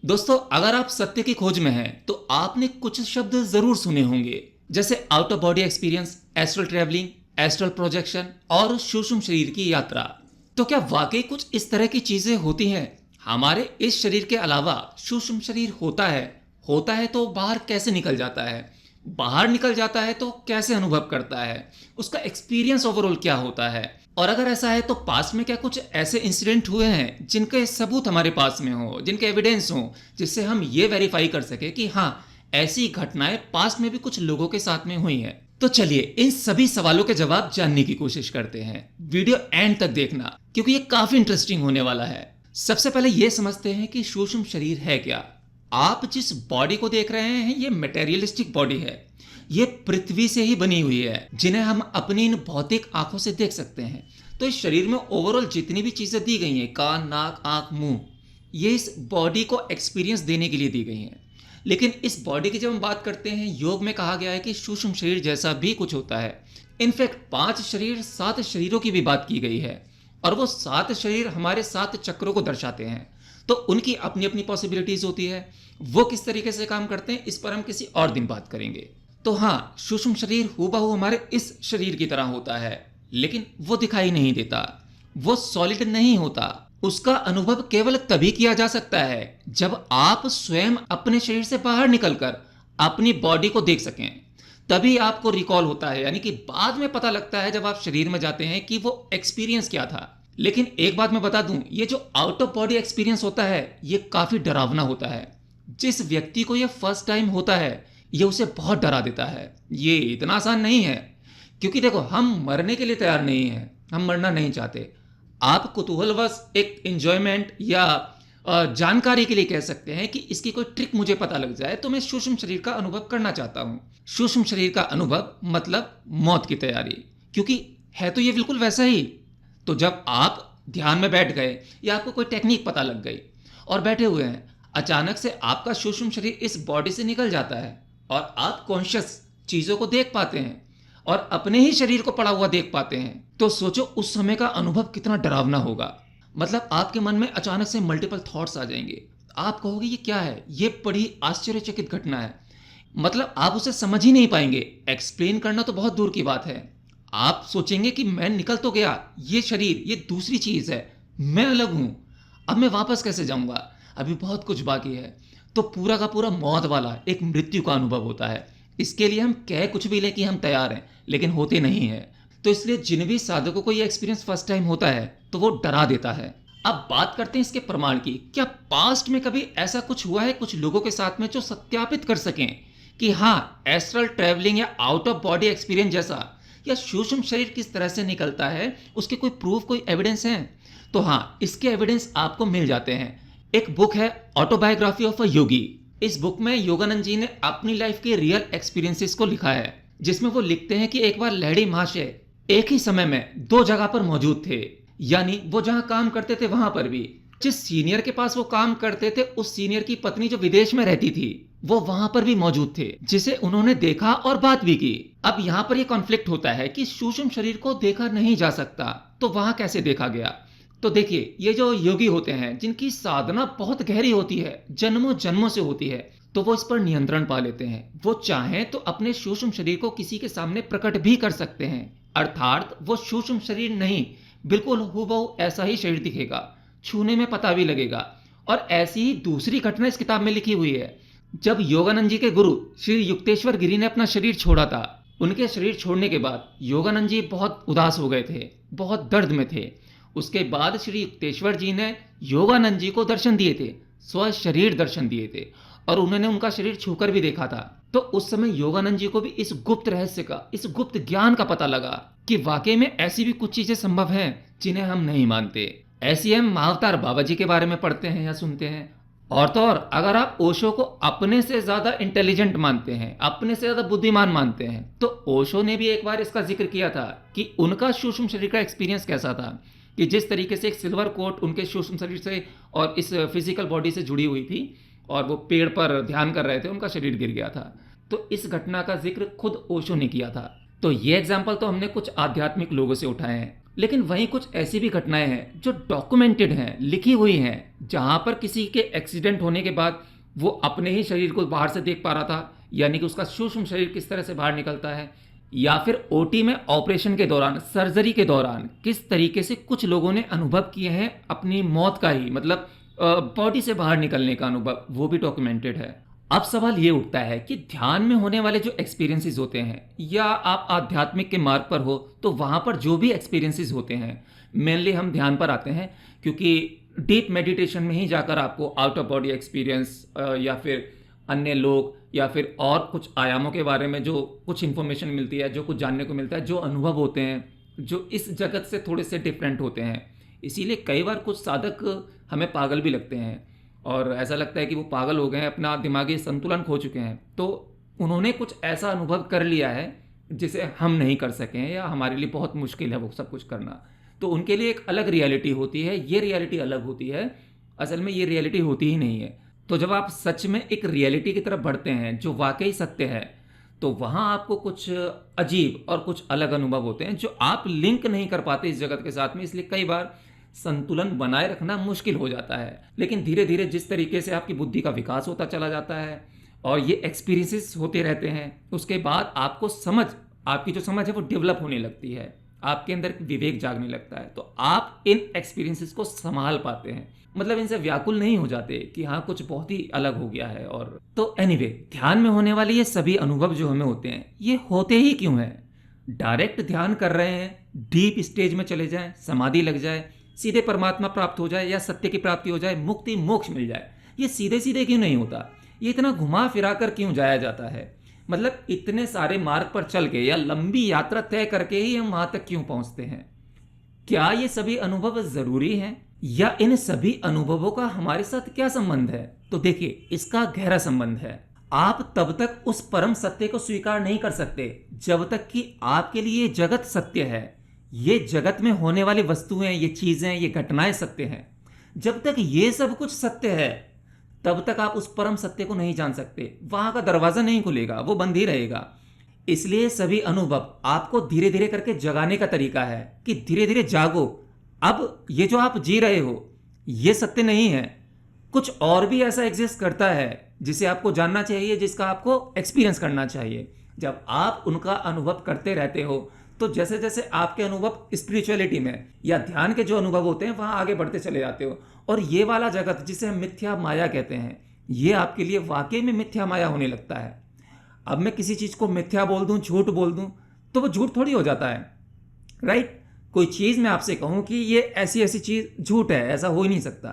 दोस्तों, अगर आप सत्य की खोज में हैं तो आपने कुछ शब्द जरूर सुने होंगे, जैसे out of body experience, astral travelling, astral projection और सूक्ष्म शरीर की यात्रा। तो क्या वाकई कुछ इस तरह की चीजें होती हैं? हमारे इस शरीर के अलावा सूक्ष्म शरीर होता है तो बाहर कैसे निकल जाता है? बाहर निकल जाता है तो कैसे अनुभव करता है? उसका एक्सपीरियंस ओवरऑल क्या होता है? और अगर ऐसा है तो पास में क्या कुछ ऐसे इंसिडेंट हुए हैं जिनके सबूत हमारे पास में हो, जिनके एविडेंस हो, जिससे हम ये वेरीफाई कर सके कि हाँ, ऐसी घटनाएं पास्ट में भी कुछ लोगों के साथ में हुई हैं? तो चलिए इन सभी सवालों के जवाब जानने की कोशिश करते हैं। वीडियो एंड तक देखना, क्योंकि ये काफी इंटरेस्टिंग होने वाला है। सबसे पहले ये समझते हैं कि सूक्ष्म शरीर है क्या। आप जिस बॉडी को देख रहे हैं ये मटेरियलिस्टिक बॉडी है। ये पृथ्वी से ही बनी हुई है, जिन्हें हम अपनी इन भौतिक आंखों से देख सकते हैं। तो इस शरीर में ओवरऑल जितनी भी चीजें दी गई हैं, कान, नाक, आंख, मुंह, ये इस बॉडी को एक्सपीरियंस देने के लिए दी गई हैं। लेकिन इस बॉडी की जब हम बात करते हैं, योग में कहा गया है कि सूक्ष्म शरीर जैसा भी कुछ होता है। इनफैक्ट 5 शरीर 7 शरीरों की भी बात की गई है, और वो 7 शरीर हमारे 7 चक्रों को दर्शाते हैं। तो उनकी अपनी अपनी पॉसिबिलिटीज होती है। वो किस तरीके से काम करते हैं इस पर हम किसी और दिन बात करेंगे। तो हाँ, सूक्ष्म शरीर हूबहू हमारे इस शरीर की तरह होता है, लेकिन वो दिखाई नहीं देता, वो सॉलिड नहीं होता। उसका अनुभव केवल तभी किया जा सकता है जब आप स्वयं अपने शरीर से बाहर निकलकर अपनी बॉडी को देख सकें। तभी आपको रिकॉल होता है, यानी कि बाद में पता लगता है जब आप शरीर में जाते हैं कि वो एक्सपीरियंस क्या था। लेकिन एक बात मैं बता दूं, ये जो आउट ऑफ बॉडी एक्सपीरियंस होता है ये काफी डरावना होता है। जिस व्यक्ति को ये फर्स्ट टाइम होता है ये उसे बहुत डरा देता है। ये इतना आसान नहीं है, क्योंकि देखो, हम मरने के लिए तैयार नहीं हैं, हम मरना नहीं चाहते। आप कुतूहलवश एक एंजॉयमेंट या जानकारी के लिए कह सकते हैं कि इसकी कोई ट्रिक मुझे पता लग जाए तो मैं सूक्ष्म शरीर का अनुभव करना चाहता हूं। सूक्ष्म शरीर का अनुभव मतलब मौत की तैयारी, क्योंकि है तो ये बिल्कुल वैसा ही। तो जब आप ध्यान में बैठ गए या आपको कोई टेक्निक पता लग गई और बैठे हुए हैं, अचानक से आपका सूक्ष्म शरीर इस बॉडी से निकल जाता है और आप कॉन्शियस चीजों को देख पाते हैं और अपने ही शरीर को पड़ा हुआ देख पाते हैं, तो सोचो उस समय का अनुभव कितना डरावना होगा। मतलब आपके मन में अचानक से मल्टीपल थॉट्स आ जाएंगे। आप कहोगे ये क्या है, ये बड़ी आश्चर्यचकित घटना है। मतलब आप उसे समझ ही नहीं पाएंगे। एक्सप्लेन करना तो बहुत दूर की बात है। आप सोचेंगे कि मैं निकल तो गया, ये शरीर ये दूसरी चीज है, मैं अलग हूं, अब मैं वापस कैसे जाऊंगा, अभी बहुत कुछ बाकी है। तो पूरा का पूरा मौत वाला एक मृत्यु का अनुभव होता है। इसके लिए हम कह कुछ भी लें कि हम तैयार हैं, लेकिन होते नहीं हैं। तो इसलिए जिन भी साधकों को ये एक्सपीरियंस फर्स्ट टाइम होता है तो वो डरा देता है। अब बात करते हैं इसके प्रमाण की। क्या पास्ट में कभी ऐसा कुछ हुआ है कुछ लोगों के साथ में जो सत्यापित कर सकें कि हाँ, एस्ट्रल ट्रैवलिंग या आउट ऑफ बॉडी एक्सपीरियंस जैसा या सूक्ष्म शरीर किस तरह से निकलता है, उसके कोई प्रूफ, कोई एविडेंस है? तो हाँ, इसके एविडेंस आपको मिल जाते हैं। एक बुक है ऑटोबायोग्राफी ऑफ अ योगी। इस बुक में योगानंद जी ने अपनी लाइफ के रियल एक्सपीरियंसेस को लिखा है, जिसमें वो लिखते हैं कि एक बार लहड़ी महाशय एक ही समय में 2 जगह पर मौजूद थे। यानी वो जहां काम करते थे वहां पर भी, जिस सीनियर के पास वो काम करते थे उस सीनियर की पत्नी जो विदेश में रहती थी वो वहां पर भी मौजूद थे, जिसे उन्होंने देखा और बात भी की। अब यहाँ पर ये कॉन्फ्लिक्ट होता है कि सूक्ष्म शरीर को देखा नहीं जा सकता, तो वहां कैसे देखा गया? तो देखिए, ये जो योगी होते हैं जिनकी साधना बहुत गहरी होती है, जन्मों जन्मों से होती है, तो वो इस पर नियंत्रण पा लेते हैं। वो चाहें तो अपने सूक्ष्म शरीर को किसी के सामने प्रकट भी कर सकते हैं। अर्थात वो सूक्ष्म शरीर नहीं, बिल्कुल हूबहू ऐसा ही शरीर दिखेगा, छूने में पता भी लगेगा। और ऐसी ही दूसरी घटना इस किताब में लिखी हुई है। जब योगानंद जी के गुरु श्री युक्तेश्वर गिरी ने अपना शरीर छोड़ा था, उनके शरीर छोड़ने के बाद योगानंद जी बहुत उदास हो गए थे, बहुत दर्द में थे। उसके बाद श्री युक्तेश्वर जी ने योगानंद जी को दर्शन दिए थे, स्व शरीर दर्शन दिए थे, और उन्होंने उनका शरीर छूकर भी देखा था। तो उस समय योगानंद जी को भी इस गुप्त रहस्य का, इस गुप्त ज्ञान का पता लगा कि वाकई में ऐसी भी कुछ चीजें संभव हैं जिन्हें हम नहीं मानते। ऐसी हम महाअवतार बाबा जी के बारे में पढ़ते हैं या सुनते हैं। और तो और, अगर आप ओशो को अपने से ज्यादा इंटेलिजेंट मानते हैं, अपने से ज्यादा बुद्धिमान मानते हैं, तो ओशो ने भी एक बार इसका जिक्र किया था कि उनका सूक्ष्म शरीर का एक्सपीरियंस कैसा था, कि जिस तरीके से एक सिल्वर कोट उनके सूक्ष्म शरीर से और इस फिजिकल बॉडी से जुड़ी हुई थी और वो पेड़ पर ध्यान कर रहे थे, उनका शरीर गिर गया था। तो इस घटना का जिक्र खुद ओशो ने किया था। तो ये एग्जाम्पल तो हमने कुछ आध्यात्मिक लोगों से उठाए हैं। लेकिन वहीं कुछ ऐसी भी घटनाएं हैं जो डॉक्यूमेंटेड हैं, लिखी हुई हैं, जहां पर किसी के एक्सीडेंट होने के बाद वो अपने ही शरीर को बाहर से देख पा रहा था, यानी कि उसका सूक्ष्म शरीर किस तरह से बाहर निकलता है, या फिर ओटी में ऑपरेशन के दौरान, सर्जरी के दौरान किस तरीके से कुछ लोगों ने अनुभव किए हैं अपनी मौत का ही, मतलब बॉडी से बाहर निकलने का अनुभव, वो भी डॉक्यूमेंटेड है। अब सवाल ये उठता है कि ध्यान में होने वाले जो एक्सपीरियंसेस होते हैं, या आप आध्यात्मिक के मार्ग पर हो तो वहाँ पर जो भी एक्सपीरियंसेस होते हैं, मेनली हम ध्यान पर आते हैं क्योंकि डीप मेडिटेशन में ही जाकर आपको आउट ऑफ बॉडी एक्सपीरियंस या फिर अन्य लोग या फिर और कुछ आयामों के बारे में जो कुछ इन्फॉर्मेशन मिलती है, जो कुछ जानने को मिलता है, जो अनुभव होते हैं जो इस जगत से थोड़े से डिफरेंट होते हैं। इसीलिए कई बार कुछ साधक हमें पागल भी लगते हैं और ऐसा लगता है कि वो पागल हो गए हैं, अपना दिमागी संतुलन खो चुके हैं, तो उन्होंने कुछ ऐसा अनुभव कर लिया है जिसे हम नहीं कर सके हैं या हमारे लिए बहुत मुश्किल है वो सब कुछ करना। तो उनके लिए एक अलग रियलिटी होती है, ये रियलिटी अलग होती है। असल में ये रियलिटी होती ही नहीं है। तो जब आप सच में एक रियलिटी की तरफ बढ़ते हैं जो वाकई सत्य है, तो वहाँ आपको कुछ अजीब और कुछ अलग अनुभव होते हैं जो आप लिंक नहीं कर पाते इस जगत के साथ में। इसलिए कई बार संतुलन बनाए रखना मुश्किल हो जाता है। लेकिन धीरे धीरे जिस तरीके से आपकी बुद्धि का विकास होता चला जाता है और ये एक्सपीरियंसेस होते रहते हैं, उसके बाद आपको आपकी जो समझ है वो डेवलप होने लगती है, आपके अंदर विवेक जागने लगता है, तो आप इन एक्सपीरियंसेस को संभाल पाते हैं, मतलब इनसे व्याकुल नहीं हो जाते कि हाँ कुछ बहुत ही अलग हो गया है। और तो एनीवे, ध्यान में होने वाले ये सभी अनुभव जो हमें होते हैं, ये होते ही क्यों हैं? डायरेक्ट ध्यान कर रहे हैं, डीप स्टेज में चले जाएं, समाधि लग जाए, सीधे परमात्मा प्राप्त हो जाए या सत्य की प्राप्ति हो जाए, मुक्ति मोक्ष मिल जाए, ये सीधे सीधे क्यों नहीं होता? ये इतना घुमा फिरा कर क्यों जाया जाता है? मतलब इतने सारे मार्ग पर चल के या लंबी यात्रा तय करके ही हम वहां तक क्यों पहुंचते हैं? क्या ये सभी अनुभव जरूरी हैं या इन सभी अनुभवों का हमारे साथ क्या संबंध है? तो देखिए, इसका गहरा संबंध है। आप तब तक उस परम सत्य को स्वीकार नहीं कर सकते जब तक कि आपके लिए जगत सत्य है, ये जगत में होने वाली वस्तुएं, ये चीजें, ये घटनाएं सत्य हैं। जब तक ये सब कुछ सत्य है तब तक आप उस परम सत्य को नहीं जान सकते। वहां का दरवाजा नहीं खुलेगा, वो बंद ही रहेगा। इसलिए सभी अनुभव आपको धीरे धीरे करके जगाने का तरीका है कि धीरे धीरे जागो। अब ये जो आप जी रहे हो ये सत्य नहीं है, कुछ और भी ऐसा एग्जिस्ट करता है जिसे आपको जानना चाहिए, जिसका आपको एक्सपीरियंस करना चाहिए। जब आप उनका अनुभव करते रहते हो तो जैसे जैसे आपके अनुभव स्पिरिचुअलिटी में या ध्यान के जो अनुभव होते हैं वहां आगे बढ़ते चले जाते हो, और ये वाला जगत जिसे हम मिथ्या माया कहते हैं, ये आपके लिए वाकई में मिथ्या माया होने लगता है। अब मैं किसी चीज को मिथ्या बोल दूं, झूठ बोल दूं, तो वो झूठ थोड़ी हो जाता है, राइट? कोई चीज मैं आपसे कहूं कि ये ऐसी ऐसी चीज झूठ है, ऐसा हो ही नहीं सकता,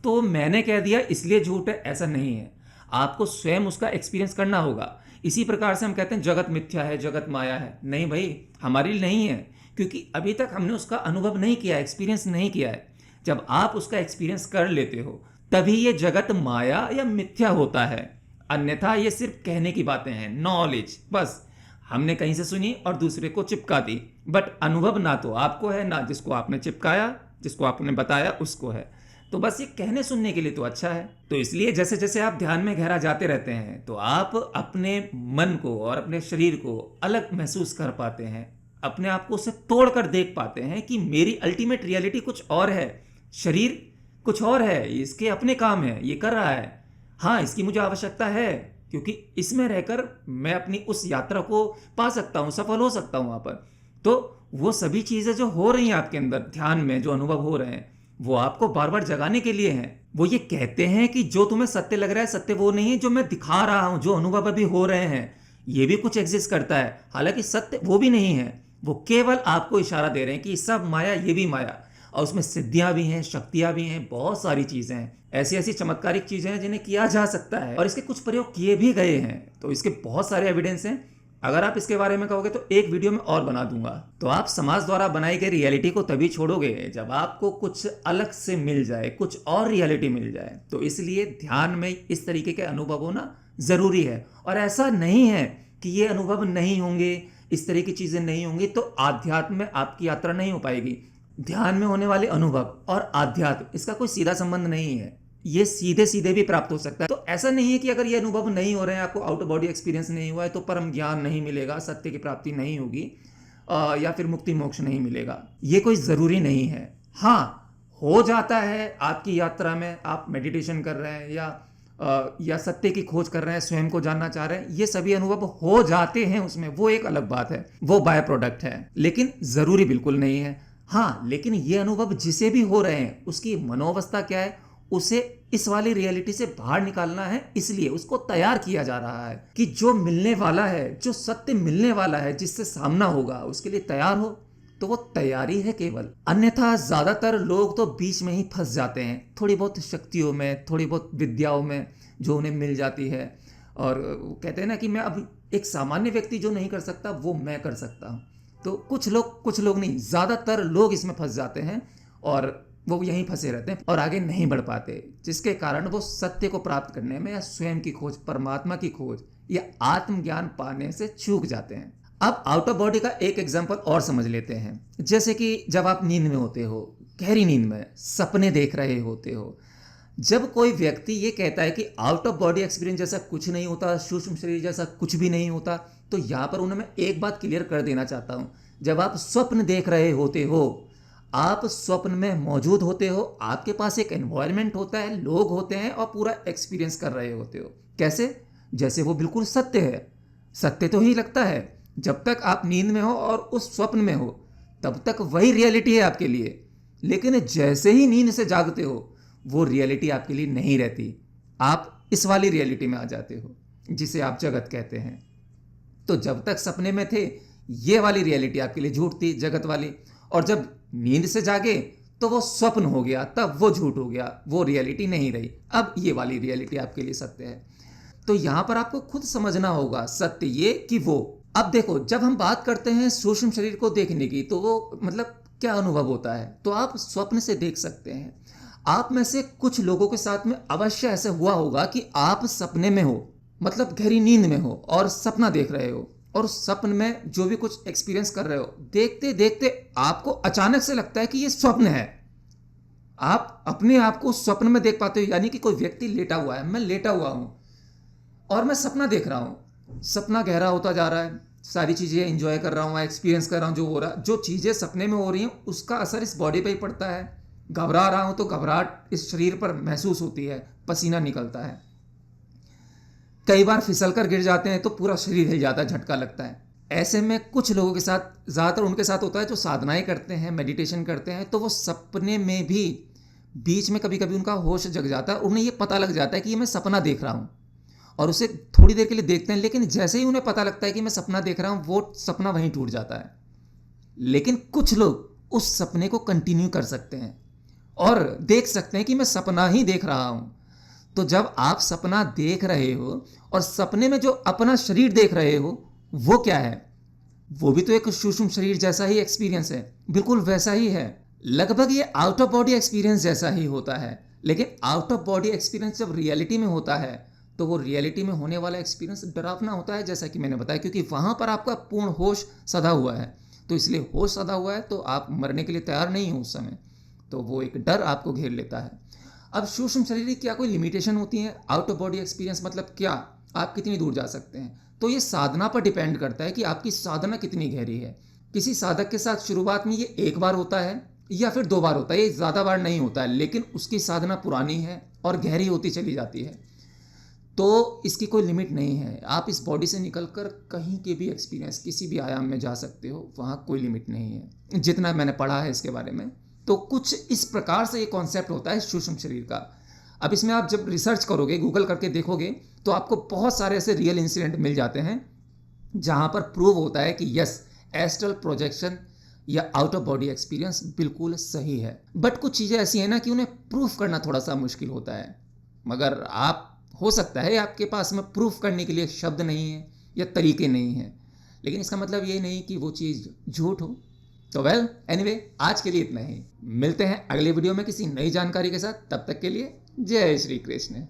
तो मैंने कह दिया इसलिए झूठ है, ऐसा नहीं है। आपको स्वयं उसका एक्सपीरियंस करना होगा। इसी प्रकार से हम कहते हैं जगत मिथ्या है, जगत माया है। नहीं भाई, हमारे लिए नहीं है, क्योंकि अभी तक हमने उसका अनुभव नहीं किया, एक्सपीरियंस नहीं किया है। जब आप उसका एक्सपीरियंस कर लेते हो तभी ये जगत माया या मिथ्या होता है, अन्यथा ये सिर्फ कहने की बातें हैं, नॉलेज बस हमने कहीं से सुनी और दूसरे को चिपका दी, बट अनुभव ना तो आपको है, ना जिसको आपने चिपकाया, जिसको आपने बताया उसको है। तो बस ये कहने सुनने के लिए तो अच्छा है। तो इसलिए जैसे जैसे आप ध्यान में गहरा जाते रहते हैं तो आप अपने मन को और अपने शरीर को अलग महसूस कर पाते हैं, अपने आप को उससे तोड़ कर देख पाते हैं कि मेरी अल्टीमेट रियलिटी कुछ और है, शरीर कुछ और है, इसके अपने काम है, ये कर रहा है, हाँ इसकी मुझे आवश्यकता है, क्योंकि इसमें रहकर मैं अपनी उस यात्रा को पा सकता हूँ, सफल हो सकता हूँ वहाँ पर। तो वो सभी चीज़ें जो हो रही हैं आपके अंदर ध्यान में, जो अनुभव हो रहे हैं, वो आपको बार बार जगाने के लिए हैं। वो ये कहते हैं कि जो तुम्हें सत्य लग रहा है सत्य वो नहीं है, जो मैं दिखा रहा हूं, जो अनुभव अभी हो रहे हैं, ये भी कुछ एग्जिस्ट करता है, हालांकि सत्य वो भी नहीं है। वो केवल आपको इशारा दे रहे हैं कि सब माया, ये भी माया, और उसमें सिद्धियां भी हैं, शक्तियां भी हैं, बहुत सारी चीजें हैं, ऐसी ऐसी चमत्कारिक चीजें हैं जिन्हें किया जा सकता है, और इसके कुछ प्रयोग किए भी गए हैं। तो इसके बहुत सारे एविडेंस हैं। अगर आप इसके बारे में कहोगे तो एक वीडियो में और बना दूंगा। तो आप समाज द्वारा बनाई गई रियलिटी को तभी छोड़ोगे जब आपको कुछ अलग से मिल जाए, कुछ और रियलिटी मिल जाए। तो इसलिए ध्यान में इस तरीके के अनुभव होना जरूरी है, और ऐसा नहीं है कि ये अनुभव नहीं होंगे, इस तरह की चीजें नहीं होंगी तो आध्यात्म में आपकी यात्रा नहीं हो पाएगी। ध्यान में होने वाले अनुभव और आध्यात्म, इसका कोई सीधा संबंध नहीं है, ये सीधे सीधे भी प्राप्त हो सकता है। तो ऐसा नहीं है कि अगर ये अनुभव नहीं हो रहे हैं, आपको आउट ऑफ बॉडी एक्सपीरियंस नहीं हुआ है तो परम ज्ञान नहीं मिलेगा, सत्य की प्राप्ति नहीं होगी। या फिर मुक्ति मोक्ष नहीं मिलेगा। ये कोई ज़रूरी नहीं है। हाँ, हो जाता है आपकी यात्रा में, आप मेडिटेशन कर रहे हैं या सत्य की खोज कर रहे हैं, स्वयं को जानना चाह रहे हैं, ये सभी अनुभव हो जाते हैं उसमें, वो एक अलग बात है, वो बाय प्रोडक्ट है, लेकिन ज़रूरी बिल्कुल नहीं है। हाँ, लेकिन ये अनुभव जिसे भी हो रहे हैं उसकी मनोअवस्था क्या है, उसे इस वाली रियलिटी से बाहर निकालना है, इसलिए उसको तैयार किया जा रहा है कि जो मिलने वाला है, जो सत्य मिलने वाला है, जिससे सामना होगा, उसके लिए तैयार हो। तो वो तैयारी है केवल। अन्यथा ज्यादातर लोग तो बीच में ही फंस जाते हैं, थोड़ी बहुत शक्तियों में, थोड़ी बहुत विद्याओं में जो उन्हें मिल जाती है, और कहते हैं ना कि मैं अब एक सामान्य व्यक्ति जो नहीं कर सकता वो मैं कर सकता हूँ। तो कुछ लोग नहीं, ज्यादातर लोग इसमें फंस जाते हैं और वो यहीं फंसे रहते हैं और आगे नहीं बढ़ पाते, जिसके कारण वो सत्य को प्राप्त करने में या स्वयं की खोज, परमात्मा की खोज या आत्मज्ञान पाने से चूक जाते हैं। अब आउट ऑफ बॉडी का एक एग्जांपल और समझ लेते हैं। जैसे कि जब आप नींद में होते हो, गहरी नींद में सपने देख रहे होते हो, जब कोई व्यक्ति ये कहता है कि आउट ऑफ बॉडी एक्सपीरियंस जैसा कुछ नहीं होता, सूक्ष्म शरीर जैसा कुछ भी नहीं होता, तो यहाँ पर उन्हें मैं एक बात क्लियर कर देना चाहता हूँ। जब आप स्वप्न देख रहे होते हो, आप स्वप्न में मौजूद होते हो, आपके पास एक एनवायरनमेंट होता है, लोग होते हैं और पूरा एक्सपीरियंस कर रहे होते हो। कैसे? जैसे वो बिल्कुल सत्य है। सत्य तो ही लगता है। जब तक आप नींद में हो और उस स्वप्न में हो, तब तक वही रियलिटी है आपके लिए। लेकिन जैसे ही नींद से जागते हो, वो रियलिटी आपके लिए नहीं रहती, आप इस वाली रियलिटी में आ जाते हो, जिसे आप जगत कहते हैं। तो जब तक सपने में थे, ये वाली रियलिटी आपके लिए झूठ थी, जगत वाली, और जब नींद से जागे तो वो स्वप्न हो गया, तब वो झूठ हो गया, वो रियलिटी नहीं रही। अब ये वाली रियलिटी आपके लिए सत्य है। तो यहां पर आपको खुद समझना होगा, सत्य ये कि वो। अब देखो, जब हम बात करते हैं सूक्ष्म शरीर को देखने की, तो वो मतलब क्या अनुभव होता है, तो आप स्वप्न से देख सकते हैं। आप में से कुछ लोगों के साथ में अवश्य ऐसा हुआ होगा कि आप सपने में हो, मतलब गहरी नींद में हो और सपना देख रहे हो, और सपन में जो भी कुछ एक्सपीरियंस कर रहे हो, देखते देखते आपको अचानक से लगता है कि ये स्वप्न है। आप अपने आप को स्वप्न में देख पाते हो, यानी कि कोई व्यक्ति लेटा हुआ है, मैं लेटा हुआ हूं और मैं सपना देख रहा हूं। सपना गहरा होता जा रहा है, सारी चीजें एंजॉय कर रहा हूं, एक्सपीरियंस कर रहा हूं, जो हो रहा है, जो चीजें सपने में हो रही हैं उसका असर इस बॉडी पे ही पड़ता है। घबरा रहा हूं तो घबराहट इस शरीर पर महसूस होती है, पसीना निकलता है, कई बार फिसल कर गिर जाते हैं तो पूरा शरीर हिल जाता है, झटका लगता है। ऐसे में कुछ लोगों के साथ, ज़्यादातर उनके साथ होता है जो साधनाएं करते हैं, मेडिटेशन करते हैं, तो वो सपने में भी बीच में कभी कभी उनका होश जग जाता है, उन्हें ये पता लग जाता है कि ये मैं सपना देख रहा हूँ, और उसे थोड़ी देर के लिए देखते हैं, लेकिन जैसे ही उन्हें पता लगता है कि मैं सपना देख रहा हूँ, वो सपना वहीं टूट जाता है। लेकिन कुछ लोग उस सपने को कंटिन्यू कर सकते हैं और देख सकते हैं कि मैं सपना ही देख रहा हूँ। तो जब आप सपना देख रहे हो और सपने में जो अपना शरीर देख रहे हो, वो क्या है? वो भी तो एक सूक्ष्म शरीर जैसा ही एक्सपीरियंस है, बिल्कुल वैसा ही है। लगभग ये आउट ऑफ बॉडी एक्सपीरियंस जैसा ही होता है। लेकिन आउट ऑफ बॉडी एक्सपीरियंस जब रियलिटी में होता है, तो वो रियलिटी में होने वाला एक्सपीरियंस डरावना होता है, जैसा कि मैंने बताया, क्योंकि वहां पर आपका पूर्ण होश सधा हुआ है। तो इसलिए होश सधा हुआ है तो आप मरने के लिए तैयार नहीं हो उस समय, तो वो एक डर आपको घेर लेता है। अब सूक्ष्म शरीर की क्या कोई लिमिटेशन होती है? आउट ऑफ बॉडी एक्सपीरियंस मतलब क्या, आप कितनी दूर जा सकते हैं? तो ये साधना पर डिपेंड करता है कि आपकी साधना कितनी गहरी है। किसी साधक के साथ शुरुआत में ये एक बार होता है या फिर 2 बार होता है, ये ज़्यादा बार नहीं होता है, लेकिन उसकी साधना पुरानी है और गहरी होती चली जाती है, तो इसकी कोई लिमिट नहीं है। आप इस बॉडी से निकलकर कहीं के भी एक्सपीरियंस, किसी भी आयाम में जा सकते हो, वहाँ कोई लिमिट नहीं है, जितना मैंने पढ़ा है इसके बारे में। तो कुछ इस प्रकार से ये कॉन्सेप्ट होता है सूक्ष्म शरीर का। अब इसमें आप जब रिसर्च करोगे, गूगल करके देखोगे, तो आपको बहुत सारे ऐसे रियल इंसिडेंट मिल जाते हैं जहाँ पर प्रूव होता है कि यस, एस्ट्रल प्रोजेक्शन या आउट ऑफ बॉडी एक्सपीरियंस बिल्कुल सही है। बट कुछ चीज़ें ऐसी हैं ना कि उन्हें प्रूफ करना थोड़ा सा मुश्किल होता है। मगर आप, हो सकता है आपके पास में प्रूफ करने के लिए शब्द नहीं है या तरीके नहीं हैं, लेकिन इसका मतलब ये नहीं कि वो चीज़ झूठ हो। तो वेल एनीवे, आज के लिए इतना ही। मिलते हैं अगले वीडियो में किसी नई जानकारी के साथ। तब तक के लिए जय श्री कृष्ण।